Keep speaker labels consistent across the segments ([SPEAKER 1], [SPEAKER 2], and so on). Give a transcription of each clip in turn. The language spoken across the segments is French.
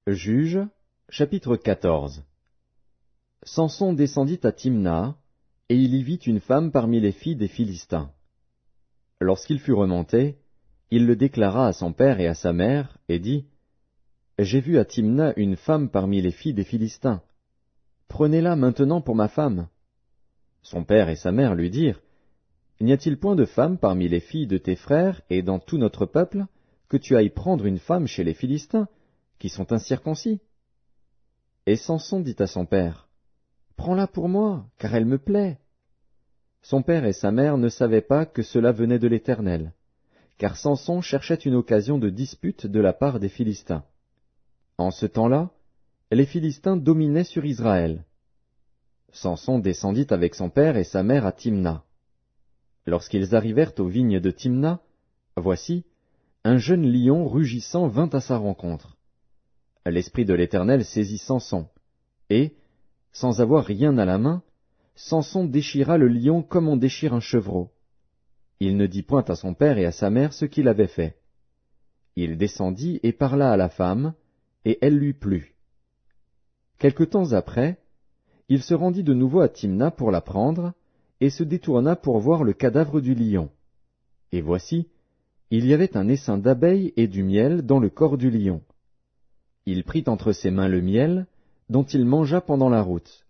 [SPEAKER 1] Juges, chapitre 14. Samson descendit à Timna, et il y vit une femme parmi les filles des Philistins. Lorsqu'il fut remonté, il le déclara à son père et à sa mère, et dit, « J'ai vu à Timna une femme parmi les filles des Philistins. Prenez-la maintenant pour ma femme. » Son père et sa mère lui dirent, « N'y a-t-il point de femme parmi les filles de tes frères et dans tout notre peuple, que tu ailles prendre une femme chez les Philistins, qui sont incirconcis? » Et Samson dit à son père, « Prends-la pour moi, car elle me plaît. » Son père et sa mère ne savaient pas que cela venait de l'Éternel, car Samson cherchait une occasion de dispute de la part des Philistins. En ce temps-là, les Philistins dominaient sur Israël. Samson descendit avec son père et sa mère à Timna. Lorsqu'ils arrivèrent aux vignes de Timna, voici, un jeune lion rugissant vint à sa rencontre. L'Esprit de l'Éternel saisit Samson, et, sans avoir rien à la main, Samson déchira le lion comme on déchire un chevreau. Il ne dit point à son père et à sa mère ce qu'il avait fait. Il descendit et parla à la femme, et elle lui plut. Quelque temps après, il se rendit de nouveau à Timna pour la prendre, et se détourna pour voir le cadavre du lion. Et voici, il y avait un essaim d'abeilles et du miel dans le corps du lion. Il prit entre ses mains le miel, dont il mangea pendant la route.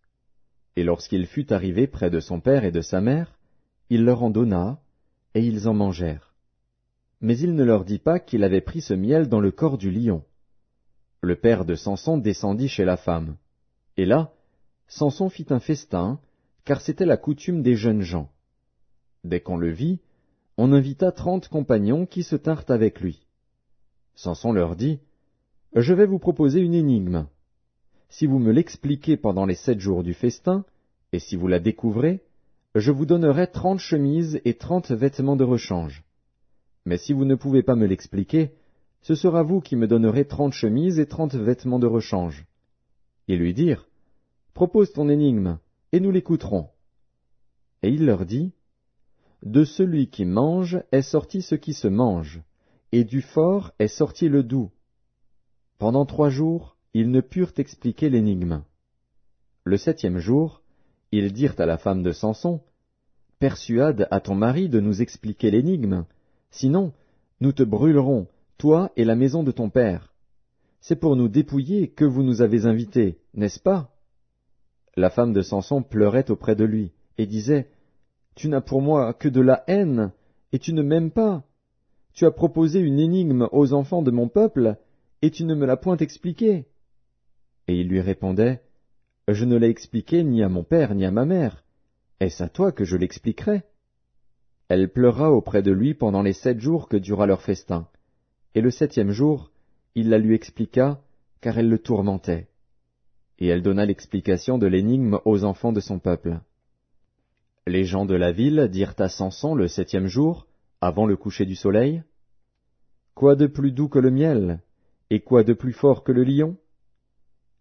[SPEAKER 1] Et lorsqu'il fut arrivé près de son père et de sa mère, il leur en donna, et ils en mangèrent. Mais il ne leur dit pas qu'il avait pris ce miel dans le corps du lion. Le père de Samson descendit chez la femme. Et là, Samson fit un festin, car c'était la coutume des jeunes gens. Dès qu'on le vit, on invita 30 compagnons qui se tinrent avec lui. Samson leur dit, « Je vais vous proposer une énigme. Si vous me l'expliquez pendant les 7 jours du festin, et si vous la découvrez, je vous donnerai 30 chemises et 30 vêtements de rechange. Mais si vous ne pouvez pas me l'expliquer, ce sera vous qui me donnerez 30 chemises et 30 vêtements de rechange. » Ils lui dirent, « Propose ton énigme, et nous l'écouterons. » Et il leur dit, « De celui qui mange est sorti ce qui se mange, et du fort est sorti le doux. » Pendant 3 jours, ils ne purent expliquer l'énigme. Le 7e jour, ils dirent à la femme de Samson, « Persuade à ton mari de nous expliquer l'énigme, sinon nous te brûlerons, toi et la maison de ton père. C'est pour nous dépouiller que vous nous avez invités, n'est-ce pas? » La femme de Samson pleurait auprès de lui, et disait, « Tu n'as pour moi que de la haine, et tu ne m'aimes pas. Tu as proposé une énigme aux enfants de mon peuple, et tu ne me l'as point expliquée. » Et il lui répondait, « Je ne l'ai expliqué ni à mon père ni à ma mère. Est-ce à toi que je l'expliquerai? » Elle pleura auprès de lui pendant les 7 jours que dura leur festin, et le 7e jour, il la lui expliqua, car elle le tourmentait. Et elle donna l'explication de l'énigme aux enfants de son peuple. Les gens de la ville dirent à Samson le 7e jour, avant le coucher du soleil, « Quoi de plus doux que le miel, et quoi de plus fort que le lion? »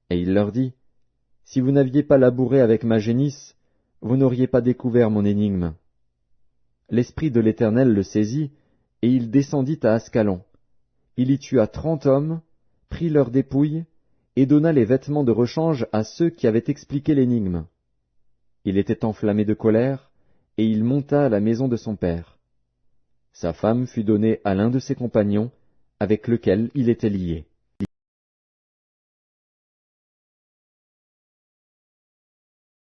[SPEAKER 1] Et il leur dit, « Si vous n'aviez pas labouré avec ma génisse, vous n'auriez pas découvert mon énigme. » L'Esprit de l'Éternel le saisit, et il descendit à Ascalon. Il y tua 30 hommes, prit leurs dépouilles, et donna les vêtements de rechange à ceux qui avaient expliqué l'énigme. Il était enflammé de colère, et il monta à la maison de son père. Sa femme fut donnée à l'un de ses compagnons, avec lequel il était lié.